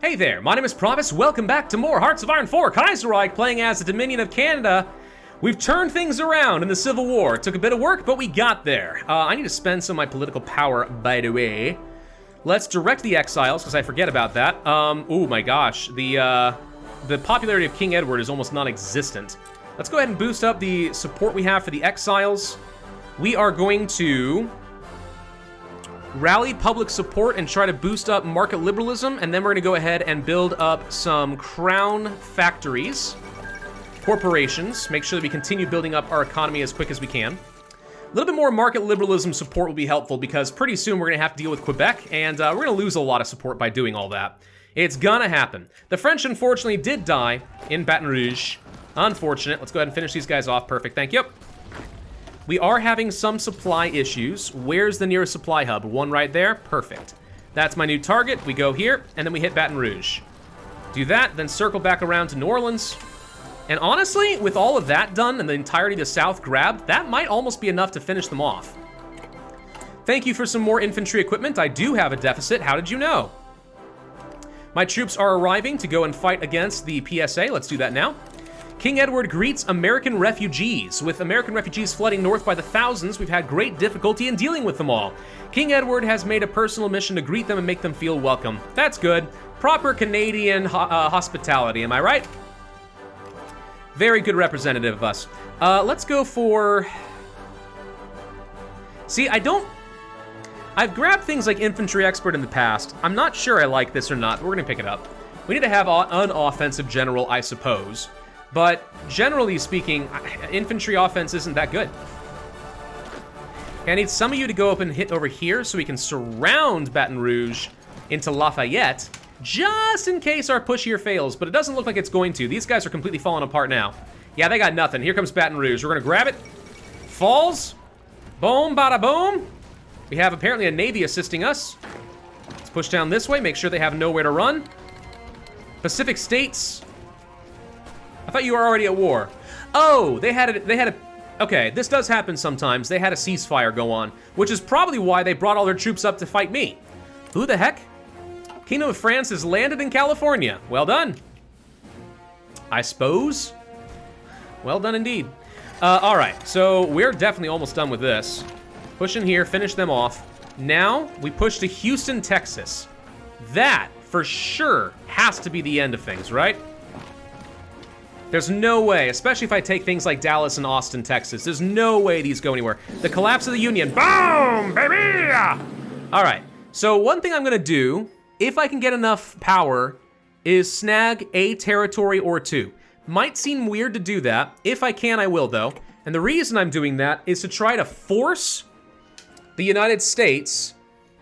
Hey there, my name is Pravus. Welcome back to more Hearts of Iron 4 Kaiserreich, playing as the Dominion of Canada. We've turned things around in the Civil War. It took a bit of work, but we got there. I need to spend some of my political power, by the way. Let's direct the Exiles, because I forget about that. Oh my gosh, the popularity of King Edward is almost non-existent. Let's go ahead and boost up the support we have for the Exiles. We are going to rally public support and try to boost up market liberalism, and then we're going to go ahead and build up some crown factories, corporations, make sure that we continue building up our economy as quick as we can. A little bit more market liberalism support will be helpful because pretty soon we're going to have to deal with Quebec, and we're going to lose a lot of support by doing all that. It's gonna happen. The French, unfortunately, did die in Baton Rouge. Unfortunate. Let's go ahead and finish these guys off. Perfect. Thank you. We are having some supply issues. Where's the nearest supply hub? One right there. Perfect. That's my new target. We go here, and then we hit Baton Rouge. Do that, then circle back around to New Orleans. And honestly, with all of that done and the entirety of the South grabbed, that might almost be enough to finish them off. Thank you for some more infantry equipment. I do have a deficit. How did you know? My troops are arriving to go and fight against the PSA. Let's do that now. King Edward greets American refugees. With American refugees flooding north by the thousands, we've had great difficulty in dealing with them all. King Edward has made a personal mission to greet them and make them feel welcome. That's good. Proper Canadian hospitality, am I right? Very good representative of us. Let's go for... See, I've grabbed things like infantry expert in the past. I'm not sure I like this or not, but we're gonna pick it up. We need to have an offensive general, I suppose. But generally speaking, infantry offense isn't that good. Okay, I need some of you to go up and hit over here so we can surround Baton Rouge into Lafayette, just in case our push here fails, but it doesn't look like it's going to. These guys are completely falling apart now. Yeah, they got nothing. Here comes Baton Rouge. We're gonna grab it. Falls. Boom, bada boom. We have apparently a navy assisting us. Let's push down this way, make sure they have nowhere to run. Pacific States. I thought you were already at war. Oh, they had a, okay, this does happen sometimes. They had a ceasefire go on, which is probably why they brought all their troops up to fight me. Who the heck? Kingdom of France has landed in California. Well done. I suppose. Well done indeed. All right, so we're definitely almost done with this. Push in here, finish them off. Now, we push to Houston, Texas. That, for sure, has to be the end of things, right? There's no way, especially if I take things like Dallas and Austin, Texas, there's no way these go anywhere. The collapse of the Union, boom, baby! All right, so one thing I'm gonna do, if I can get enough power, is snag a territory or two. Might seem weird to do that. If I can, I will, though. And the reason I'm doing that is to try to force the United States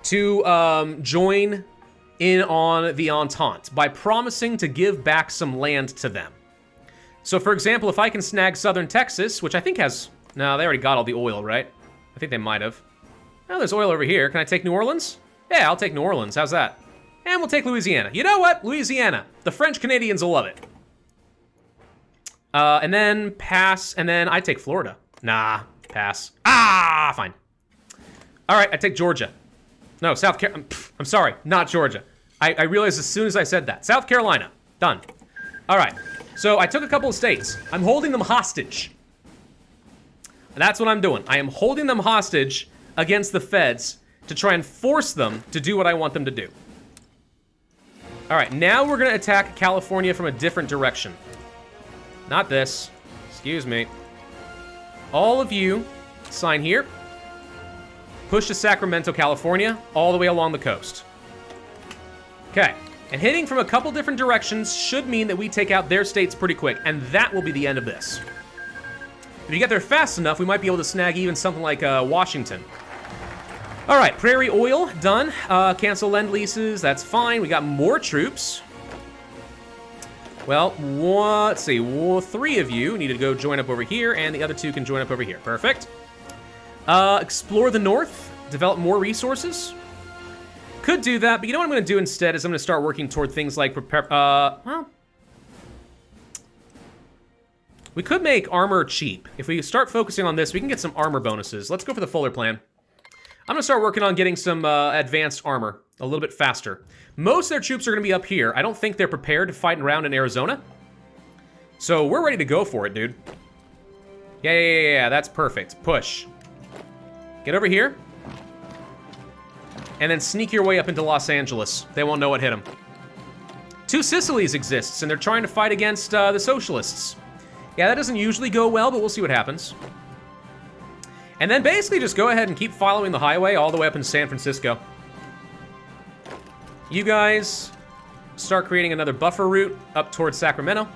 to join in on the Entente by promising to give back some land to them. So, for example, if I can snag southern Texas, which I think has... No, they already got all the oil, right? I think they might have. Oh, there's oil over here. Can I take New Orleans? Yeah, I'll take New Orleans. How's that? And we'll take Louisiana. You know what? Louisiana. The French Canadians will love it. And then pass, and then I take Florida. Nah, pass. Ah, fine. All right, I take Georgia. No, South Carolina. I'm sorry, not Georgia. I realized as soon as I said that. South Carolina. Done. All right. So I took a couple of states. I'm holding them hostage. That's what I'm doing. I am holding them hostage against the feds to try and force them to do what I want them to do. All right, now we're gonna attack California from a different direction. Not this. Excuse me. All of you, sign here. Push to Sacramento, California, all the way along the coast. Okay. And hitting from a couple different directions should mean that we take out their states pretty quick, and that will be the end of this. If you get there fast enough, we might be able to snag even something like Washington. All right, Prairie Oil, done. Cancel Lend-Leases, that's fine. We got more troops. Well, let's see, 3 of you need to go join up over here, and the other 2 can join up over here. Perfect. Explore the north, develop more resources. Could do that, but you know what I'm going to do instead is I'm going to start working toward things like well, we could make armor cheap. If we start focusing on this, we can get some armor bonuses. Let's go for the Fuller plan. I'm gonna start working on getting some advanced armor a little bit faster. Most of their troops are gonna be up here. I don't think they're prepared to fight around in Arizona. So we're ready to go for it, dude. Yeah, that's perfect. Push. Get over here. And then sneak your way up into Los Angeles. They won't know what hit them. Two Sicilies exists, and they're trying to fight against the socialists. Yeah, that doesn't usually go well, but we'll see what happens. And then basically just go ahead and keep following the highway all the way up into San Francisco. You guys start creating another buffer route up towards Sacramento.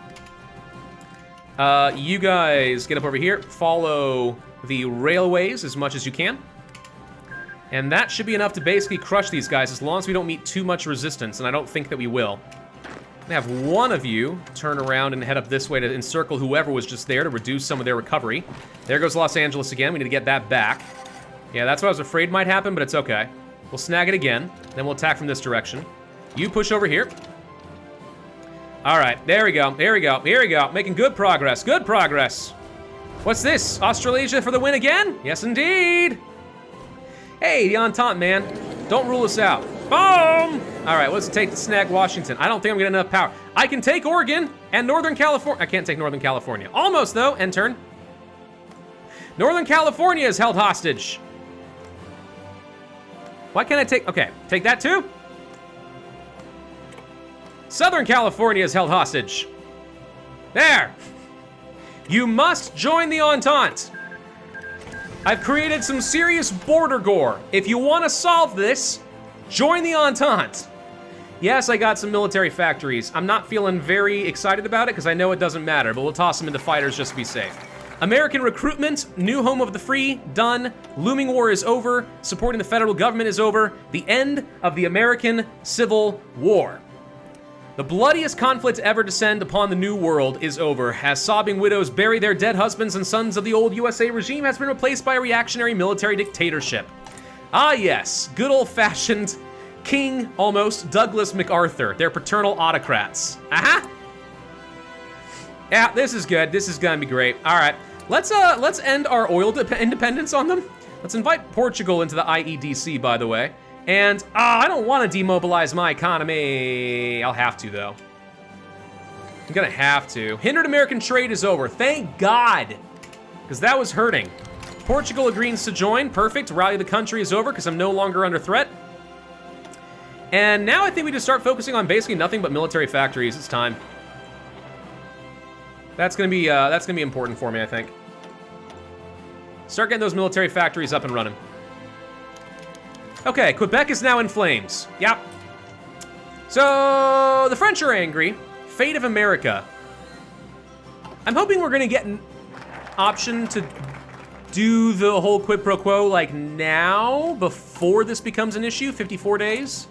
You guys get up over here, follow the railways as much as you can. And that should be enough to basically crush these guys as long as we don't meet too much resistance, and I don't think that we will. I'm gonna have one of you turn around and head up this way to encircle whoever was just there to reduce some of their recovery. There goes Los Angeles again. We need to get that back. Yeah, that's what I was afraid might happen, but it's okay. We'll snag it again, then we'll attack from this direction. You push over here. All right, there we go, there we go, here we go. Making good progress, good progress. What's this? Australasia for the win again? Yes, indeed. Hey, the Entente, man. Don't rule us out. Boom! All right, what does it take to snag Washington? I don't think I'm gonna have enough power. I can take Oregon and Northern California. I can't take Northern California. Almost, though. End turn. Northern California is held hostage. Why can't I take... Okay, take that too? Southern California is held hostage. There. You must join the Entente. I've created some serious border gore. If you want to solve this, join the Entente. Yes, I got some military factories. I'm not feeling very excited about it because I know it doesn't matter, but we'll toss them into fighters just to be safe. American recruitment, new home of the free, done. Looming war is over. Supporting the federal government is over. The end of the American Civil War. The bloodiest conflict ever descend upon the New World is over, as sobbing widows bury their dead husbands and sons of the old USA regime has been replaced by a reactionary military dictatorship. Ah yes, good old-fashioned King, almost, Douglas MacArthur, their paternal autocrats. Aha! Yeah, this is good. This is gonna be great. All right, let's end our oil independence on them. Let's invite Portugal into the IEDC, by the way. And, I don't want to demobilize my economy. I'll have to, though. I'm gonna have to. Hindered American trade is over. Thank God. Because that was hurting. Portugal agrees to join. Perfect. Rally the country is over because I'm no longer under threat. And now I think we just start focusing on basically nothing but military factories. It's time. That's gonna be important for me, I think. Start getting those military factories up and running. Okay, Quebec is now in flames. Yep. So, the French are angry. Fate of America. I'm hoping we're gonna get an option to do the whole quid pro quo, like, now, before this becomes an issue, 54 days.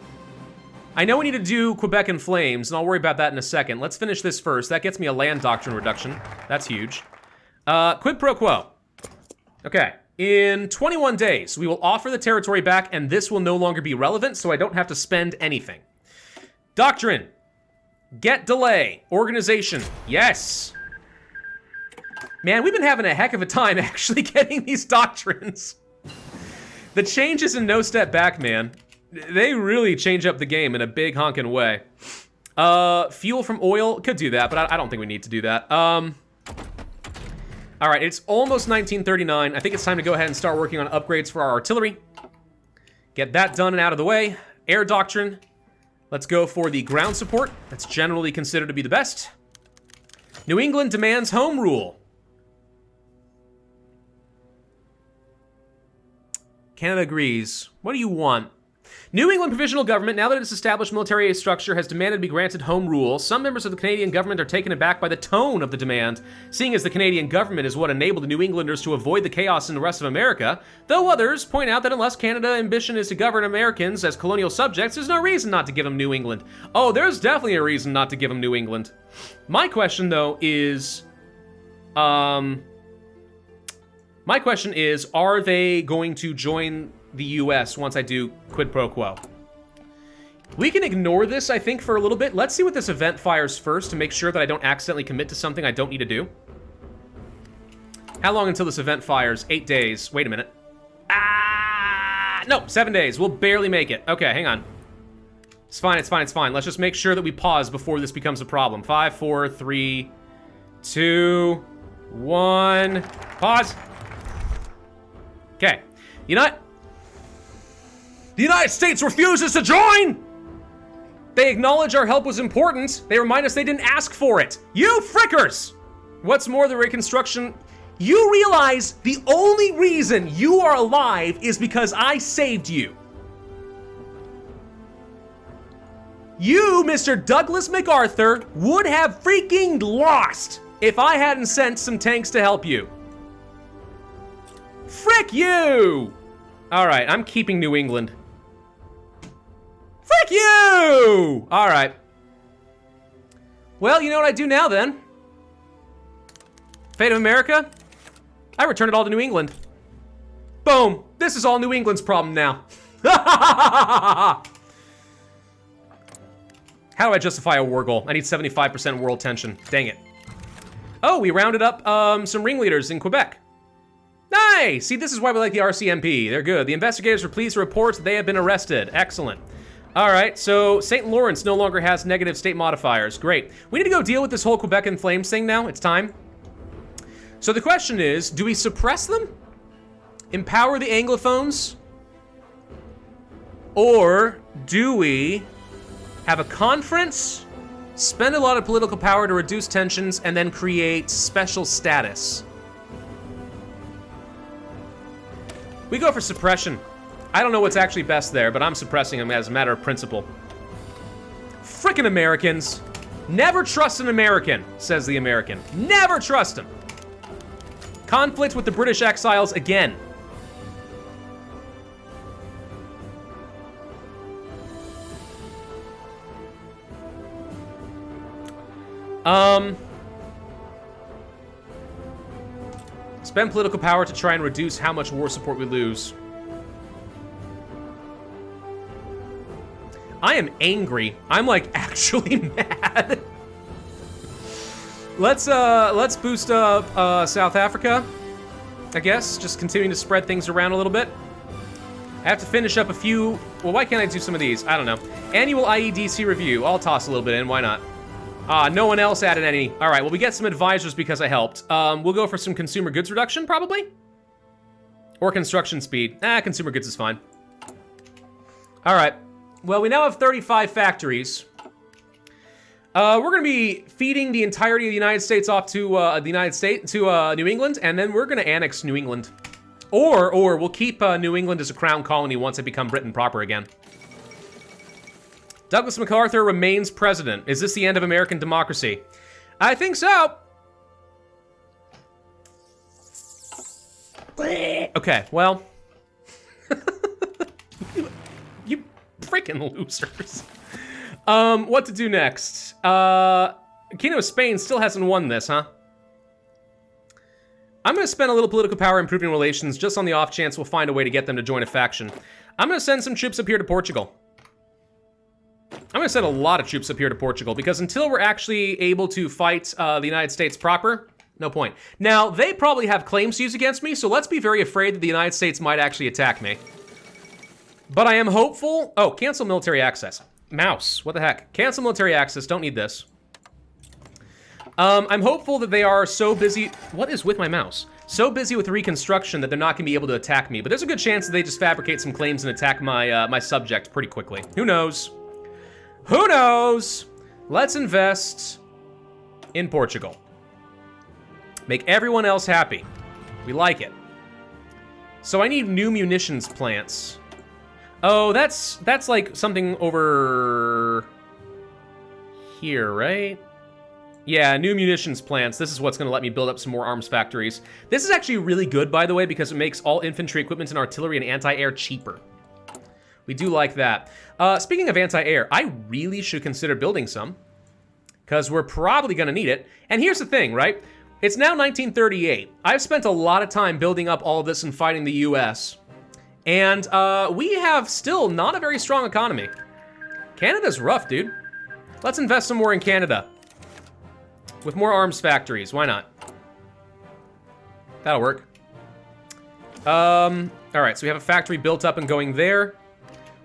I know we need to do Quebec in flames, and I'll worry about that in a second. Let's finish this first. That gets me a land doctrine reduction. That's huge. Quid pro quo. Okay. In 21 days, we will offer the territory back, and this will no longer be relevant, so I don't have to spend anything. Doctrine. Get delay. Organization. Yes. Man, we've been having a heck of a time actually getting these doctrines. The changes in No Step Back, man. They really change up the game in a big honkin' way. Fuel from oil. Could do that, but I don't think we need to do that. All right, it's almost 1939. I think it's time to go ahead and start working on upgrades for our artillery. Get that done and out of the way. Air doctrine. Let's go for the ground support. That's generally considered to be the best. New England demands home rule. Canada agrees. What do you want? New England provisional government, now that its established military structure has demanded to be granted home rule, some members of the Canadian government are taken aback by the tone of the demand, seeing as the Canadian government is what enabled the New Englanders to avoid the chaos in the rest of America, though others point out that unless Canada's ambition is to govern Americans as colonial subjects, there's no reason not to give them New England. Oh, there's definitely a reason not to give them New England. My question, though, is... are they going to join the US once I do quid pro quo? We can ignore this, I think, for a little bit. Let's see what this event fires first to make sure that I don't accidentally commit to something I don't need to do. How long until this event fires? 8 days. Wait a minute. No, 7 days. We'll barely make it. Okay, hang on. It's fine, it's fine, it's fine. Let's just make sure that we pause before this becomes a problem. 5, 4, 3, 2, 1. Pause. Okay. The United States refuses to join! They acknowledge our help was important. They remind us they didn't ask for it. You frickers! What's more, the Reconstruction... You realize the only reason you are alive is because I saved you. You, Mr. Douglas MacArthur, would have freaking lost if I hadn't sent some tanks to help you. Frick you! All right, I'm keeping New England. Frick you! All right. Well, you know what I do now, then? Fate of America? I return it all to New England. Boom. This is all New England's problem now. How do I justify a war goal? I need 75% world tension. Dang it. Oh, we rounded up some ringleaders in Quebec. Nice! See, this is why we like the RCMP. They're good. The investigators were pleased to report that they have been arrested. Excellent. All right, so St. Lawrence no longer has negative state modifiers. Great. We need to go deal with this whole Quebec in Flames thing now. It's time. So the question is, do we suppress them? Empower the Anglophones? Or do we have a conference, spend a lot of political power to reduce tensions, and then create special status? We go for suppression. I don't know what's actually best there, but I'm suppressing them as a matter of principle. Frickin' Americans. Never trust an American, says the American. Never trust him. Conflict with the British exiles again. Spend political power to try and reduce how much war support we lose. I am angry. I'm like actually mad. Let's boost up South Africa, I guess. Just continuing to spread things around a little bit. I have to finish up a few. Well, why can't I do some of these? I don't know. Annual IEDC review. I'll toss a little bit in. Why not? No one else added any. All right, well, we get some advisors because I helped. We'll go for some consumer goods reduction, probably. Or construction speed. Consumer goods is fine. All right. Well, we now have 35 factories. We're going to be feeding the entirety of the United States off to New England, and then we're going to annex New England. Or we'll keep New England as a crown colony once it becomes Britain proper again. Douglas MacArthur remains president. Is this the end of American democracy? I think so. Okay, well. you freaking losers. What to do next? Kingdom of Spain still hasn't won this, huh? I'm going to spend a little political power improving relations just on the off chance we'll find a way to get them to join a faction. I'm going to send some troops up here to Portugal. I'm going to send a lot of troops up here to Portugal because until we're actually able to fight the United States proper, no point. Now, they probably have claims to use against me, so let's be very afraid that the United States might actually attack me. But I am hopeful... Oh, cancel military access. Mouse, what the heck? Cancel military access, don't need this. I'm hopeful that they are so busy... What is with my mouse? So busy with reconstruction that they're not going to be able to attack me. But there's a good chance that they just fabricate some claims and attack my, my subject pretty quickly. Who knows? Who knows? Let's invest in Portugal. Make everyone else happy. We like it. So I need new munitions plants. Oh, that's like something over here, right? Yeah, new munitions plants. This is what's going to let me build up some more arms factories. This is actually really good, by the way, because it makes all infantry equipment and artillery and anti-air cheaper. We do like that. Speaking of anti-air, I really should consider building some, because we're probably going to need it. And here's the thing, right? It's now 1938. I've spent a lot of time building up all of this and fighting the US. And we have still not a very strong economy. Canada's rough, dude. Let's invest some more in Canada. With more arms factories, why not? That'll work. Alright, so we have a factory built up and going there.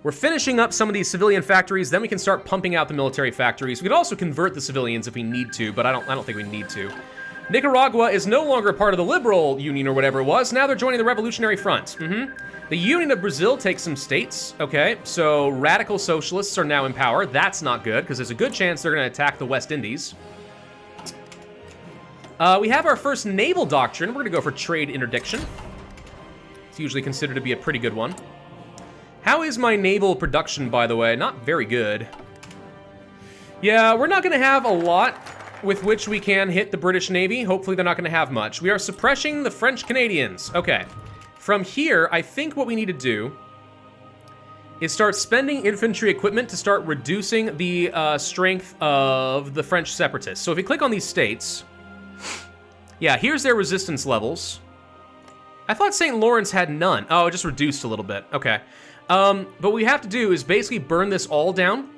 We're finishing up some of these civilian factories, then we can start pumping out the military factories. We could also convert the civilians if we need to, but I don't think we need to. Nicaragua is no longer part of the Liberal Union or whatever it was. Now they're joining the Revolutionary Front. The Union of Brazil takes some states. Okay, so radical socialists are now in power. That's not good, because there's a good chance they're going to attack the West Indies. We have our first naval doctrine. We're going to go for trade interdiction. It's usually considered to be a pretty good one. How is my naval production, by the way? Not very good. Yeah, we're not going to have a lot with which we can hit the British Navy. Hopefully they're not going to have much. We are suppressing the French Canadians. Okay. From here, I think what we need to do is start spending infantry equipment to start reducing the strength of the French separatists. So if you click on these states, yeah, here's their resistance levels. I thought St. Lawrence had none. Oh, it just reduced a little bit. Okay. But what we have to do is basically burn this all down,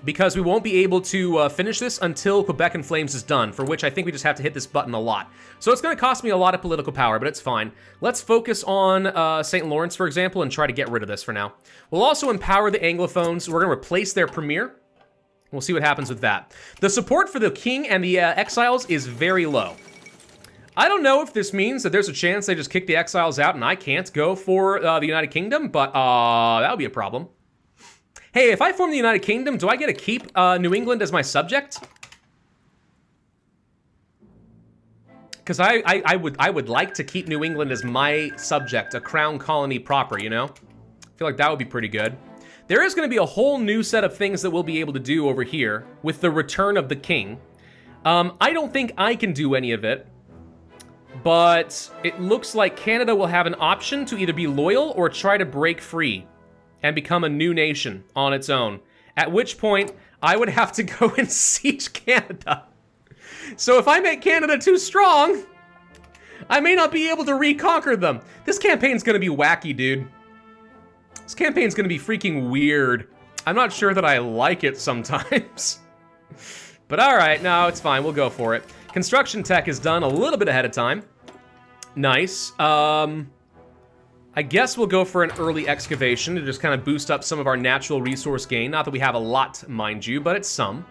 because we won't be able to finish this until Quebec in Flames is done, for which I think we just have to hit this button a lot. So it's going to cost me a lot of political power, but it's fine. Let's focus on St. Lawrence, for example, and try to get rid of this for now. We'll also empower the Anglophones. We're going to replace their premier. We'll see what happens with that. The support for the king and the Exiles is very low. I don't know if this means that there's a chance they just kick the Exiles out and I can't go for the United Kingdom, but that would be a problem. Hey, if I form the United Kingdom, do I get to keep New England as my subject? Because I would like to keep New England as my subject, a crown colony proper, you know? I feel like that would be pretty good. There is going to be a whole new set of things that we'll be able to do over here with the return of the king. I don't think I can do any of it, but it looks like Canada will have an option to either be loyal or try to break free and become a new nation on its own. At which point, I would have to go and siege Canada. So if I make Canada too strong, I may not be able to reconquer them. This campaign's gonna be wacky, dude. This campaign's gonna be freaking weird. I'm not sure that I like it sometimes. But alright, no, it's fine, we'll go for it. Construction tech is done a little bit ahead of time. Nice. I guess we'll go for an early excavation to just kind of boost up some of our natural resource gain. Not that we have a lot, mind you, but it's some.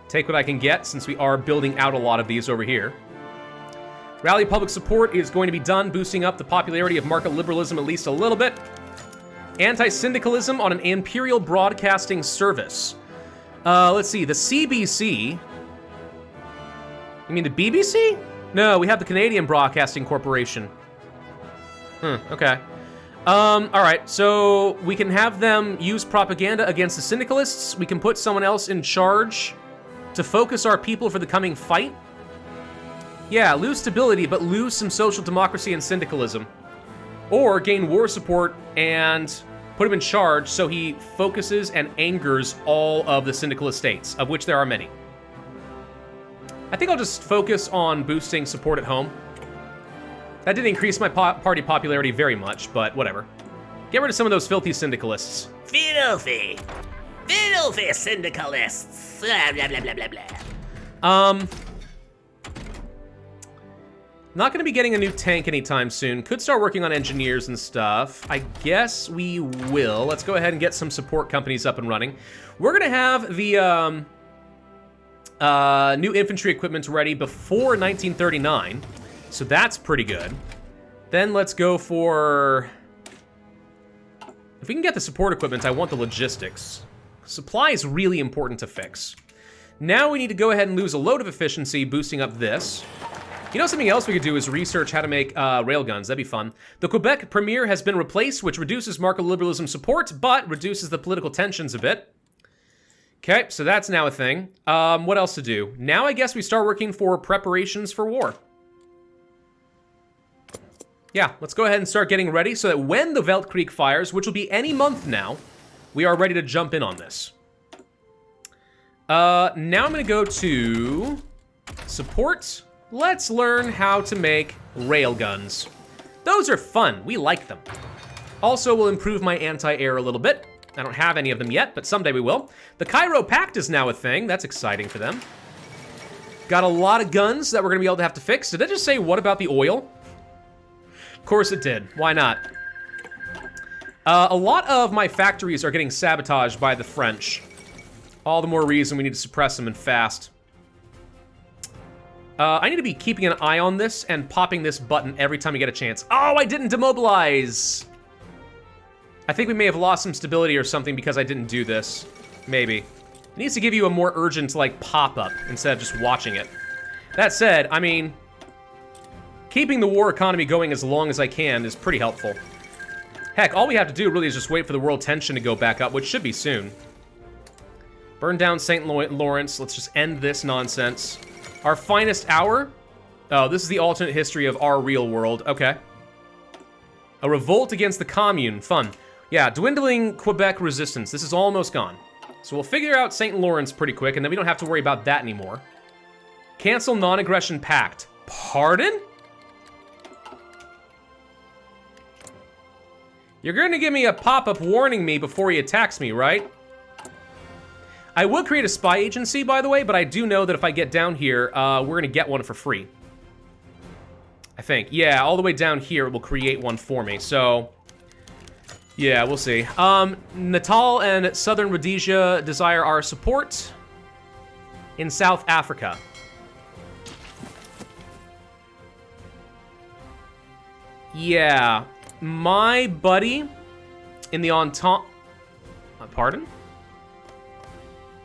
Take what I can get, since we are building out a lot of these over here. Rally public support is going to be done, boosting up the popularity of market liberalism at least a little bit. Anti-syndicalism on an imperial broadcasting service. Let's see, the CBC... You mean the BBC? No, we have the Canadian Broadcasting Corporation. Okay. Alright, so we can have them use propaganda against the syndicalists. We can put someone else in charge to focus our people for the coming fight. Yeah, lose stability, but lose some social democracy and syndicalism. Or gain war support and put him in charge so he focuses and angers all of the syndicalist states, of which there are many. I think I'll just focus on boosting support at home. That did increase my party popularity very much, but whatever. Get rid of some of those filthy syndicalists. Filthy! Filthy syndicalists! Blah, blah, blah, blah, blah. Not gonna be getting a new tank anytime soon. Could start working on engineers and stuff. I guess we will. Let's go ahead and get some support companies up and running. We're gonna have the new infantry equipment ready before 1939. So that's pretty good. Then let's go for... If we can get the support equipment, I want the logistics. Supply is really important to fix. Now we need to go ahead and lose a load of efficiency, boosting up this. You know, something else we could do is research how to make railguns. That'd be fun. The Quebec premier has been replaced, which reduces market liberalism support, but reduces the political tensions a bit. Okay, so that's now a thing. What else to do? Now I guess we start working for preparations for war. Yeah, let's go ahead and start getting ready so that when the Weltkrieg fires, which will be any month now, we are ready to jump in on this. Now I'm gonna go to support. Let's learn how to make railguns. Those are fun, we like them. Also, we'll improve my anti-air a little bit. I don't have any of them yet, but someday we will. The Cairo Pact is now a thing, that's exciting for them. Got a lot of guns that we're gonna be able to have to fix. Did I just say, what about the oil? Of course it did. Why not? A lot of my factories are getting sabotaged by the French. All the more reason we need to suppress them and fast. I need to be keeping an eye on this and popping this button every time we get a chance. Oh, I didn't demobilize! I think we may have lost some stability or something because I didn't do this. Maybe. It needs to give you a more urgent, like, pop-up instead of just watching it. That said, I mean, keeping the war economy going as long as I can is pretty helpful. Heck, all we have to do really is just wait for the world tension to go back up, which should be soon. Burn down St. Lawrence. Let's just end this nonsense. Our finest hour? Oh, this is the alternate history of our real world. Okay. A revolt against the commune. Fun. Yeah, dwindling Quebec resistance. This is almost gone. So we'll figure out St. Lawrence pretty quick, and then we don't have to worry about that anymore. Cancel non-aggression pact. Pardon? You're going to give me a pop-up warning me before he attacks me, right? I will create a spy agency, by the way, but I do know that if I get down here, we're going to get one for free. I think. Yeah, all the way down here, it will create one for me. So, yeah, we'll see. Natal and Southern Rhodesia desire our support in South Africa. Yeah, my buddy in the Entente... Pardon?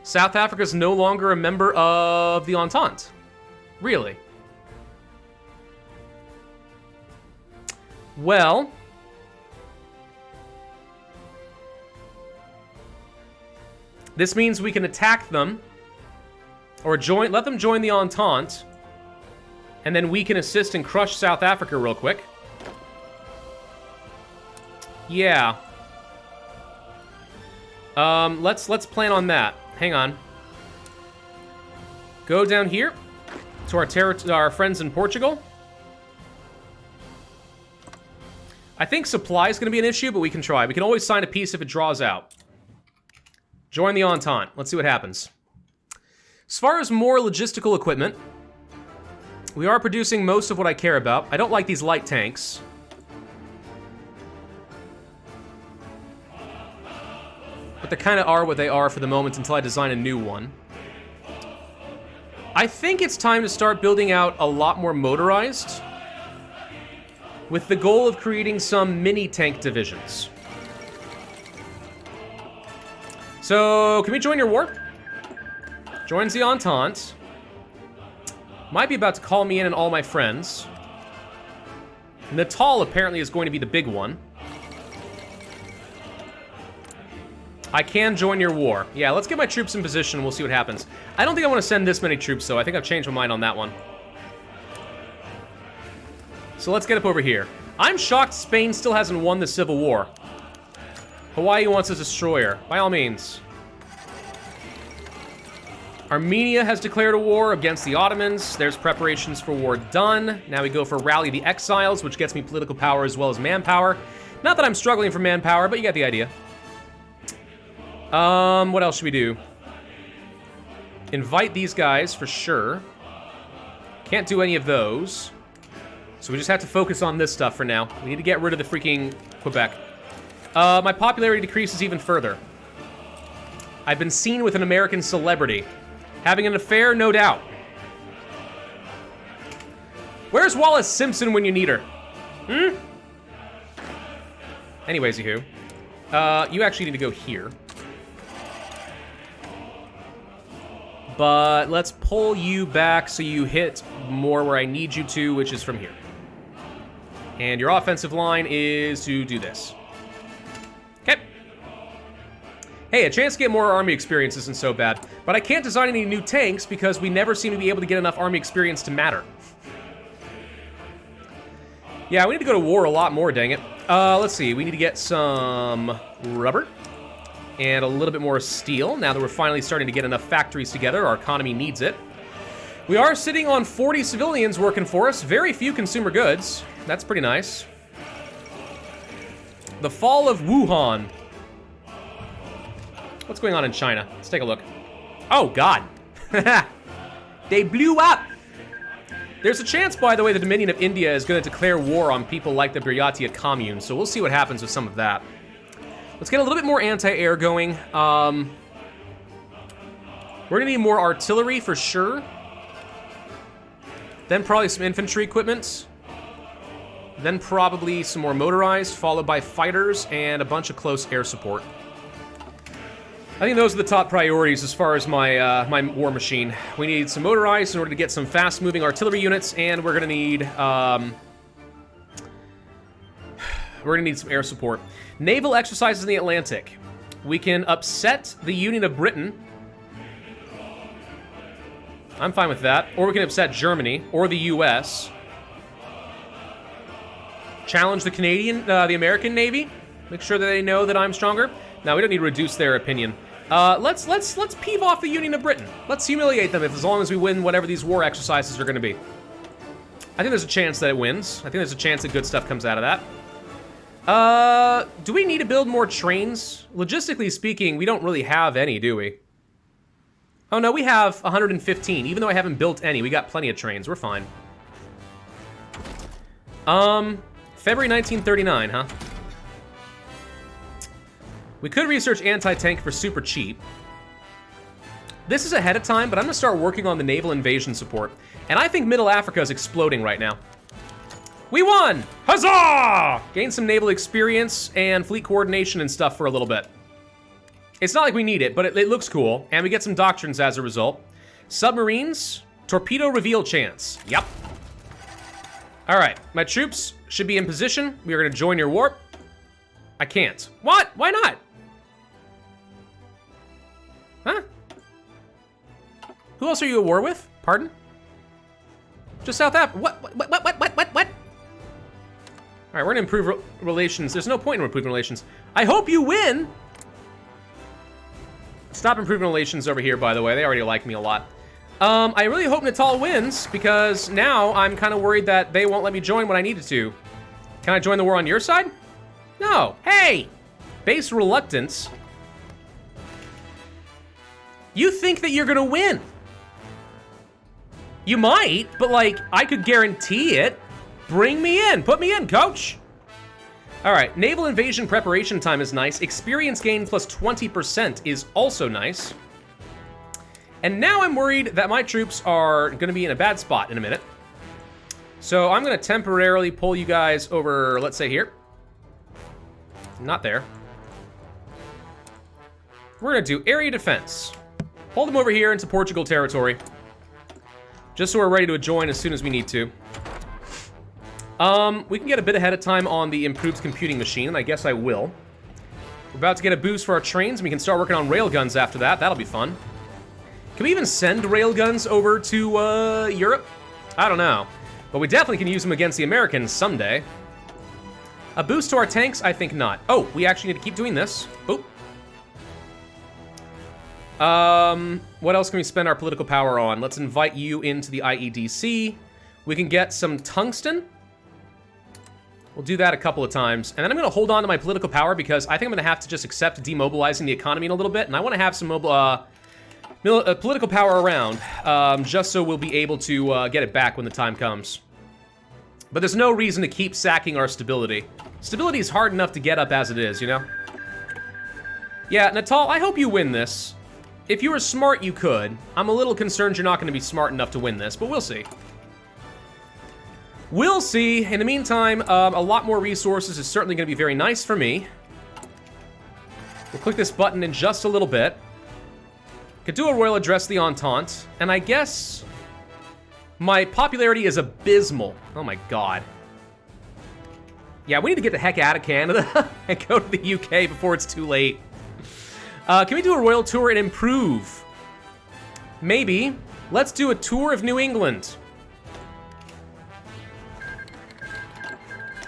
South Africa's no longer a member of the Entente. Really? Well... this means we can attack them, or let them join the Entente, and then we can assist and crush South Africa real quick. Yeah. Let's plan on that. Hang on. Go down here to our friends in Portugal. I think supply is going to be an issue, but we can try. We can always sign a peace if it draws out. Join the Entente. Let's see what happens. As far as more logistical equipment, we are producing most of what I care about. I don't like these light tanks. But they kind of are what they are for the moment until I design a new one. I think it's time to start building out a lot more motorized, with the goal of creating some mini tank divisions. So, can we join your war? Joins the Entente. Might be about to call me in and all my friends. Natal apparently is going to be the big one. I can join your war. Yeah, let's get my troops in position. We'll see what happens. I don't think I want to send this many troops, though. I think I've changed my mind on that one. So let's get up over here. I'm shocked Spain still hasn't won the Civil War. Hawaii wants a destroyer. By all means. Armenia has declared a war against the Ottomans. There's preparations for war done. Now we go for Rally the Exiles, which gets me political power as well as manpower. Not that I'm struggling for manpower, but you get the idea. What else should we do? Invite these guys for sure. Can't do any of those. So we just have to focus on this stuff for now. We need to get rid of the freaking Quebec. My popularity decreases even further. I've been seen with an American celebrity. Having an affair, no doubt. Where's Wallace Simpson when you need her? Hmm? Anyways, you actually need to go here. But let's pull you back so you hit more where I need you to, which is from here. And your offensive line is to do this. Okay. Hey, a chance to get more army experience isn't so bad. But I can't design any new tanks because we never seem to be able to get enough army experience to matter. Yeah, we need to go to war a lot more, dang it. Let's see. We need to get some rubber. And a little bit more steel. Now that we're finally starting to get enough factories together, our economy needs it. We are sitting on 40 civilians working for us. Very few consumer goods. That's pretty nice. The fall of Wuhan. What's going on in China? Let's take a look. Oh, God. They blew up. There's a chance, by the way, the Dominion of India is going to declare war on people like the Buryatia commune, so we'll see what happens with some of that. Let's get a little bit more anti-air going. We're going to need more artillery for sure. Then probably some infantry equipment. Then probably some more motorized, followed by fighters and a bunch of close air support. I think those are the top priorities as far as my my war machine. We need some motorized in order to get some fast-moving artillery units, and we're gonna need some air support. Naval exercises in the Atlantic. We can upset the Union of Britain. I'm fine with that. Or we can upset Germany or the U.S. Challenge the the American Navy. Make sure that they know that I'm stronger. Now we don't need to reduce their opinion. Let's peeve off the Union of Britain. Let's humiliate them as long as we win whatever these war exercises are going to be. I think there's a chance that it wins. I think there's a chance that good stuff comes out of that. Do we need to build more trains? Logistically speaking, we don't really have any, do we? Oh no, we have 115. Even though I haven't built any, we got plenty of trains. We're fine. February 1939, huh? We could research anti-tank for super cheap. This is ahead of time, but I'm gonna start working on the naval invasion support. And I think Middle Africa is exploding right now. We won! Huzzah! Gain some naval experience and fleet coordination and stuff for a little bit. It's not like we need it, but it looks cool. And we get some doctrines as a result. Submarines, torpedo reveal chance. Yep. All right, my troops should be in position. We are gonna join your war. I can't. What? Why not? Huh? Who else are you at war with? Pardon? Just South Africa. What? All right, we're gonna improve relations. There's no point in improving relations. I hope you win. Stop improving relations over here, by the way. They already like me a lot. I really hope Natal wins, because now I'm kind of worried that they won't let me join when I needed to. Can I join the war on your side? No. Hey! Base reluctance. You think that you're gonna win. You might, but like, I could guarantee it. Bring me in. Put me in, coach. All right, naval invasion preparation time is nice. Experience gain plus 20% is also nice. And now I'm worried that my troops are gonna be in a bad spot in a minute. So I'm gonna temporarily pull you guys over, let's say here. Not there. We're gonna do area defense. Hold them over here into Portugal territory. Just so we're ready to join as soon as we need to. We can get a bit ahead of time on the improved computing machine, and I guess I will. We're about to get a boost for our trains, and we can start working on railguns after that. That'll be fun. Can we even send railguns over to, Europe? I don't know. But we definitely can use them against the Americans someday. A boost to our tanks? I think not. Oh, we actually need to keep doing this. Boop. What else can we spend our political power on? Let's invite you into the IEDC. We can get some tungsten. We'll do that a couple of times. And then I'm gonna hold on to my political power because I think I'm gonna have to just accept demobilizing the economy in a little bit. And I wanna have some political power around, just so we'll be able to get it back when the time comes. But there's no reason to keep sacking our stability. Stability is hard enough to get up as it is, you know? Yeah, Natal, I hope you win this. If you were smart, you could. I'm a little concerned you're not going to be smart enough to win this, but we'll see. We'll see. In the meantime, a lot more resources is certainly going to be very nice for me. We'll click this button in just a little bit. Could do a royal address to the Entente, and I guess my popularity is abysmal. Oh my god. Yeah, we need to get the heck out of Canada and go to the UK before it's too late. Can we do a royal tour and improve? Maybe. Let's do a tour of New England.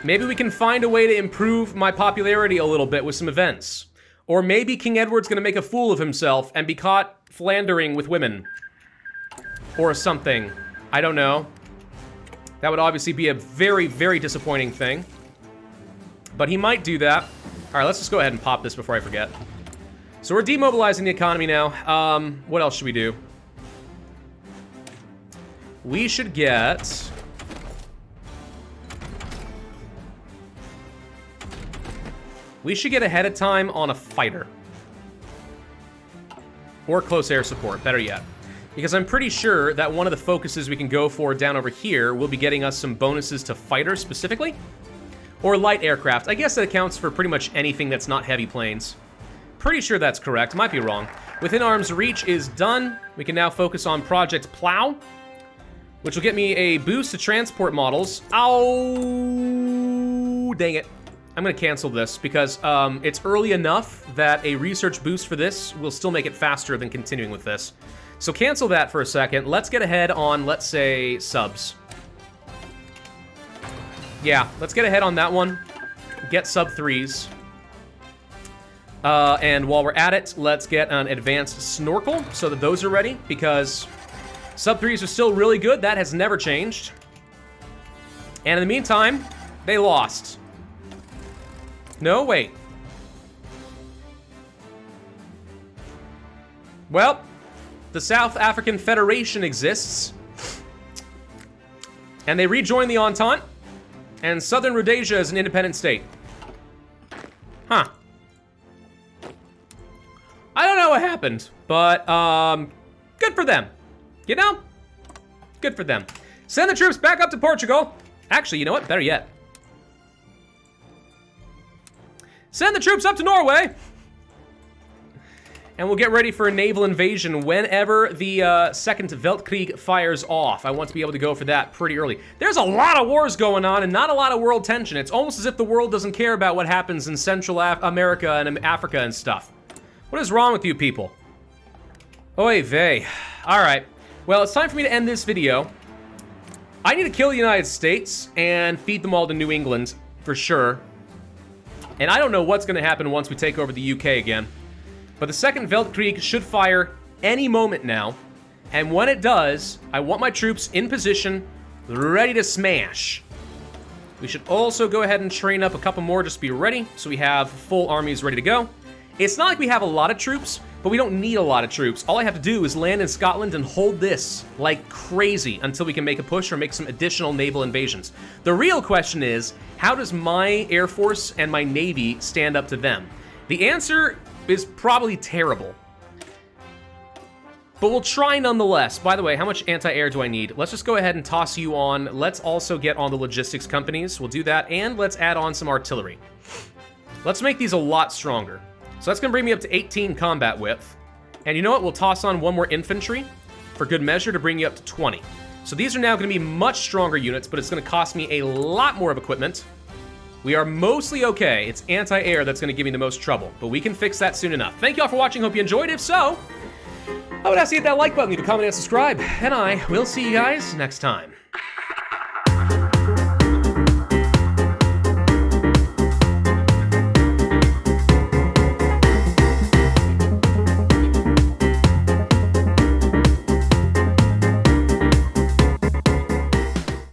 Maybe we can find a way to improve my popularity a little bit with some events. Or maybe King Edward's gonna make a fool of himself and be caught philandering with women. Or something. I don't know. That would obviously be a very, very disappointing thing. But he might do that. All right, let's just go ahead and pop this before I forget. So we're demobilizing the economy now. What else should we do? we should get... We should get ahead of time on a fighter. Or close air support, better yet. Because I'm pretty sure that one of the focuses we can go for down over here will be getting us some bonuses to fighters specifically. Or light aircraft. I guess that accounts for pretty much anything that's not heavy planes. Pretty sure that's correct, might be wrong. Within arm's reach is done. We can now focus on Project Plow, which will get me a boost to transport models. Ow! Dang it. I'm gonna cancel this because it's early enough that a research boost for this will still make it faster than continuing with this. So cancel that for a second. Let's get ahead on, let's say, subs. Yeah, let's get ahead on that one. Get sub 3s. And while we're at it, let's get an advanced snorkel so that those are ready, because sub 3s are still really good. That has never changed. And in the meantime, they lost. No, wait. Well, the South African Federation exists. And they rejoined the Entente. And Southern Rhodesia is an independent state. Huh. I don't know what happened, but good for them. You know? Good for them. Send the troops back up to Portugal. Actually, you know what? Better yet. Send the troops up to Norway. And we'll get ready for a naval invasion whenever the Second Weltkrieg fires off. I want to be able to go for that pretty early. There's a lot of wars going on and not a lot of world tension. It's almost as if the world doesn't care about what happens in Central America and Africa and stuff. What is wrong with you people? Oy vey. All right. Well, it's time for me to end this video. I need to kill the United States and feed them all to New England for sure. And I don't know what's going to happen once we take over the UK again. But the Second Weltkrieg should fire any moment now. And when it does, I want my troops in position, ready to smash. We should also go ahead and train up a couple more just to be ready, so we have full armies ready to go. It's not like we have a lot of troops, but we don't need a lot of troops. All I have to do is land in Scotland and hold this like crazy until we can make a push or make some additional naval invasions. The real question is, how does my Air Force and my Navy stand up to them? The answer is probably terrible. But we'll try nonetheless. By the way, how much anti-air do I need? Let's just go ahead and toss you on. Let's also get on the logistics companies. We'll do that, and let's add on some artillery. Let's make these a lot stronger. So that's gonna bring me up to 18 combat width. And you know what? We'll toss on one more infantry for good measure to bring you up to 20. So these are now gonna be much stronger units, but it's gonna cost me a lot more of equipment. We are mostly okay. It's anti-air that's gonna give me the most trouble, but we can fix that soon enough. Thank you all for watching. Hope you enjoyed. If so, I would ask you to hit that like button, leave a comment, and subscribe, and I will see you guys next time.